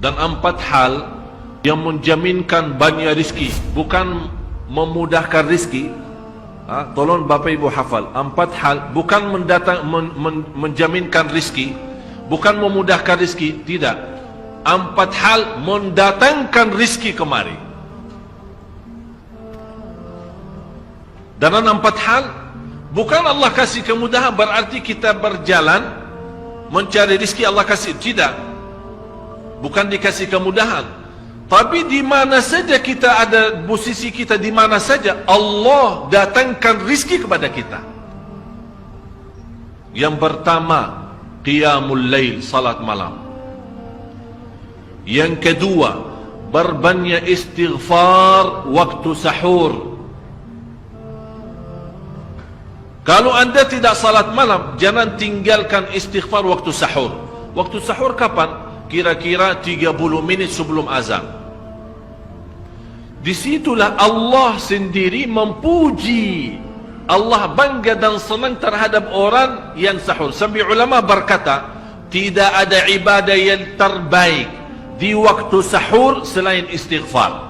Dan 4 hal yang menjaminkan banyak rizki, bukan memudahkan rizki. Tolong Bapak Ibu hafal. 4 hal bukan menjaminkan rizki, bukan memudahkan rizki, tidak. 4 hal mendatangkan rizki kemari. Dan 4 hal bukan Allah kasih kemudahan berarti kita berjalan mencari rizki Allah kasih, tidak. Bukan dikasih kemudahan, tapi di mana saja kita ada, posisi kita di mana saja, Allah datangkan rizki kepada kita. Yang pertama, qiyamul lail, salat malam. Yang kedua, berbanyak istighfar waktu sahur. Kalau anda tidak salat malam, jangan tinggalkan istighfar waktu sahur. Waktu sahur kapan? Kira-kira 30 minit sebelum azan. Disitulah Allah sendiri memuji. Allah bangga dan senang terhadap orang yang sahur. Sampai ulama berkata, tidak ada ibadah yang terbaik di waktu sahur selain istighfar.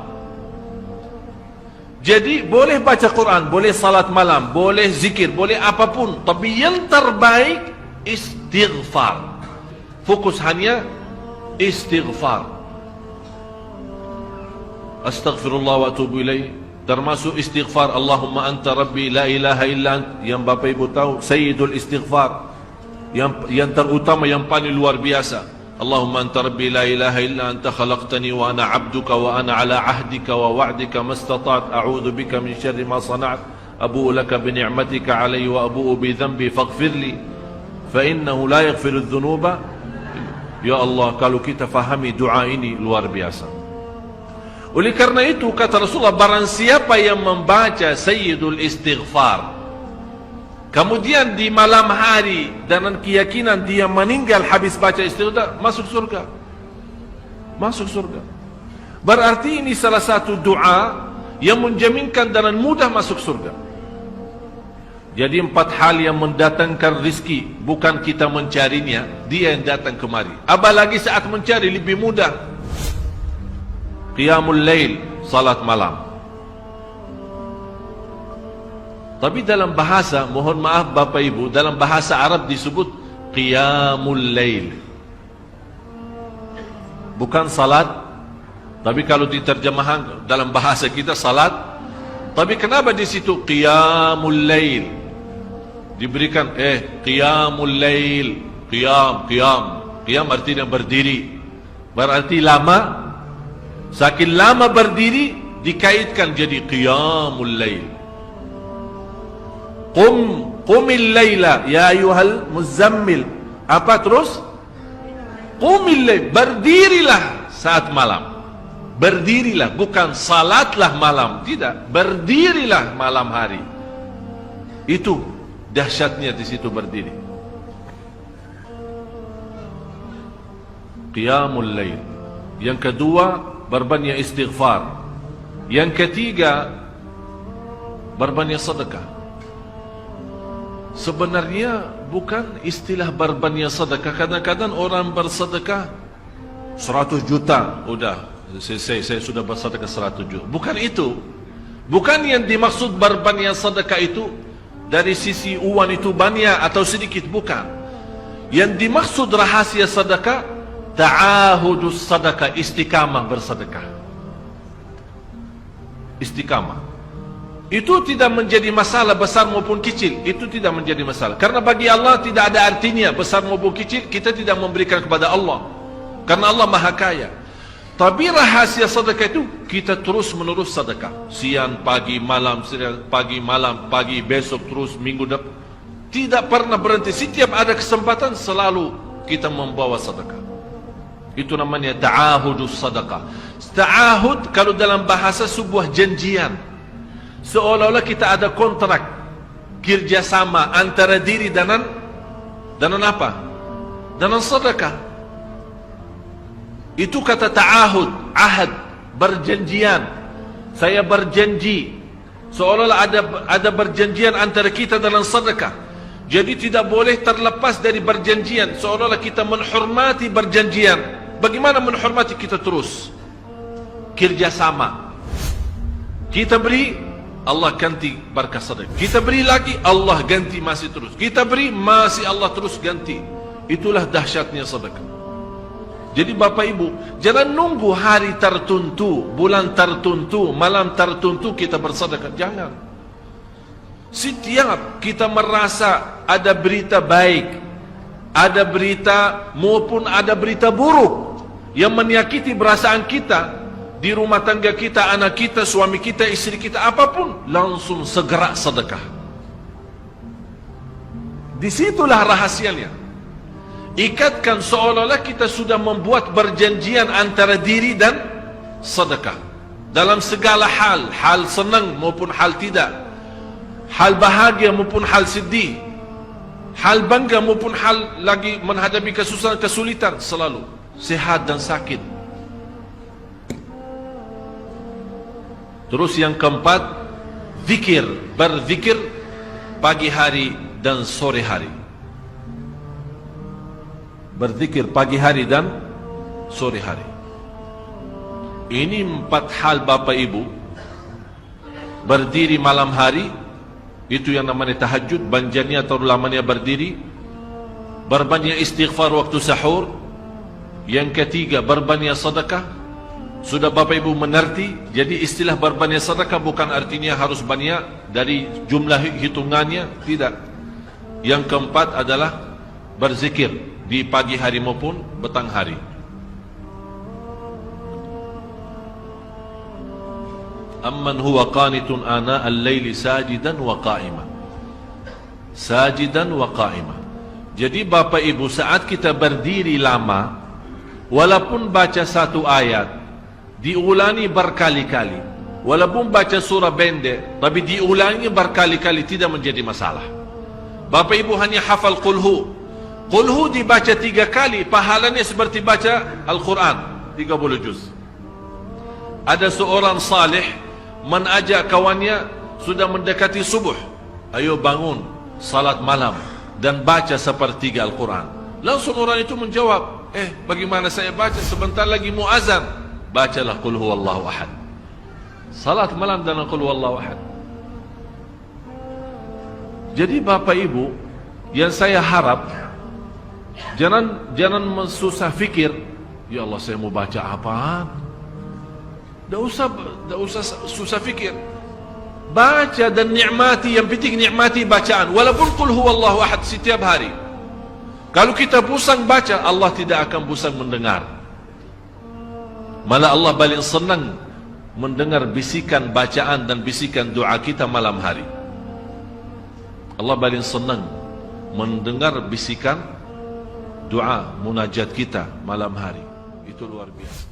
Jadi boleh baca Quran, boleh salat malam, boleh zikir, boleh apapun, tapi yang terbaik istighfar. Fokus hanya istighfar. Astaghfirullah wa atubu ilaih, termasuk istighfar Allahumma anta rabbi la ilaha illa ant, yang Bapak Ibu tahu sayyidul istighfar, yang terutama, yang paling luar biasa. Allahumma anta rabbi la ilaha illa anta khalaqtani wa ana abduka wa ana ala ahdika wa wa'dika mastata'at a'udzu bika min syarri ma sana'at abu'u laka bi ni'matika alayya wa abu'u bi dhanbi faghfirli fa innahu la yaghfiru adh-dhunuba. Ya Allah, kalau kita fahami doa ini luar biasa. Oleh karena itu kata Rasulullah, barang siapa yang membaca sayyidul istighfar, kemudian di malam hari dengan keyakinan dia meninggal habis baca istighfar, masuk surga. Masuk surga. Berarti ini salah satu doa yang menjaminkan dengan mudah masuk surga. Jadi 4 hal yang mendatangkan rizki, bukan kita mencarinya, dia yang datang kemari. Apalagi saat mencari lebih mudah. Qiyamul lail, salat malam. Tapi dalam bahasa, mohon maaf Bapak Ibu, dalam bahasa Arab disebut qiyamul lail, bukan salat. Tapi kalau diterjemahkan dalam bahasa kita salat. Tapi kenapa di situ qiyamul lail? Diberikan qiyamul lail, qiyam artinya berdiri. Berarti lama. Saking lama berdiri dikaitkan jadi qiyamul lail. Qumil laila ya ayyuhal muzammil. Apa terus? Qumil lail, berdirilah saat malam. Berdirilah, bukan salatlah malam, tidak. Berdirilah malam hari. Itu dahsyatnya di situ berdiri. Qiyamul lail. Yang kedua, berbanyak istighfar. Yang ketiga, berbanyak sedekah. Sebenarnya bukan istilah berbanyak sedekah. Kadang-kadang orang bersedekah 100 juta, udah saya sudah bersedekah 100 juta. Bukan itu. Bukan yang dimaksud berbanyak sedekah itu dari sisi uang itu banyak atau sedikit, bukan. Yang dimaksud rahasia sedekah, ta'ahudus sedekah, istiqamah bersedekah. Istiqamah itu tidak menjadi masalah besar maupun kecil. Itu tidak menjadi masalah, karena bagi Allah tidak ada artinya besar maupun kecil. Kita tidak memberikan kepada Allah, karena Allah Maha Kaya. Tapi rahasia sedekah itu kita terus menerus sedekah, siang, pagi, malam, siang, pagi, malam, pagi, besok, terus minggu depan, tidak pernah berhenti. Setiap ada kesempatan selalu kita membawa sedekah. Itu namanya ta'ahudus sedekah. Ta'ahud kalau dalam bahasa sebuah janjian, seolah-olah kita ada kontrak kerjasama antara diri dengan apa? Dengan sedekah. Itu kata ta'ahud, ahad, berjanjian. Saya berjanji, seolah-olah ada berjanjian antara kita dalam sedekah. Jadi tidak boleh terlepas dari berjanjian, seolah-olah kita menghormati berjanjian Bagaimana menghormati? Kita terus kerjasama. Kita beri, Allah ganti berkah sedekah. Kita beri lagi, Allah ganti masih terus. Kita beri, masih Allah terus ganti. Itulah dahsyatnya sedekah. Jadi Bapak Ibu, jangan nunggu hari tertentu, bulan tertentu, malam tertentu kita bersedekah. Jangan. Setiap kita merasa ada berita baik, ada berita maupun ada berita buruk yang menyakiti perasaan kita di rumah tangga kita, anak kita, suami kita, istri kita, apapun, langsung segera sedekah. Disitulah rahasianya. Ikatkan seolah-olah kita sudah membuat perjanjian antara diri dan sedekah dalam segala hal, hal senang maupun hal tidak, hal bahagia maupun hal sedih, hal bangga maupun hal lagi menghadapi kesusahan, kesulitan, selalu sehat dan sakit. Terus yang keempat, zikir, berzikir pagi hari dan sore hari. Berzikir pagi hari dan sore hari. Ini 4 hal Bapak Ibu. Berdiri malam hari, itu yang namanya tahajud, banjanya atau lamanya berdiri. Berbanyak istighfar waktu sahur. Yang ketiga, berbanyak sedekah. Sudah Bapak Ibu mengerti? Jadi istilah berbanyak sedekah bukan artinya harus banyak dari jumlah hitungannya, tidak. Yang keempat adalah berzikir di pagi hari maupun petang hari. Amman huwa qanitun ana al-laili sajidan wa qa'ima. Sajidan wa qa'ima. Jadi Bapak Ibu, saat kita berdiri lama, walaupun baca satu ayat, diulangi berkali-kali, walaupun baca surah pendek, tapi diulangi berkali-kali, tidak menjadi masalah. Bapak Ibu hanya hafal qulhu. Qulhu dibaca 3 kali, pahalanya seperti baca Al-Quran 30 juz. Ada seorang salih mengajak kawannya, sudah mendekati subuh, ayo bangun salat malam dan baca sepertiga Al-Quran. Langsung orang itu menjawab, bagaimana saya baca, sebentar lagi mau azan. Bacalah Qul huwallahu ahad. Salat malam dan Qul huwallahu ahad. Jadi Bapak Ibu, yang saya harap, jangan susah fikir, ya Allah saya mau baca apaan. Tak usah susah fikir. Baca dan nikmati, yang penting nikmati bacaan. Walaupun Qul huwallahu ahad setiap hari. Kalau kita pusing baca, Allah tidak akan pusing mendengar. Malah Allah paling senang mendengar bisikan bacaan dan bisikan doa kita malam hari. Allah paling senang mendengar bisikan doa munajat kita malam hari. Itu luar biasa.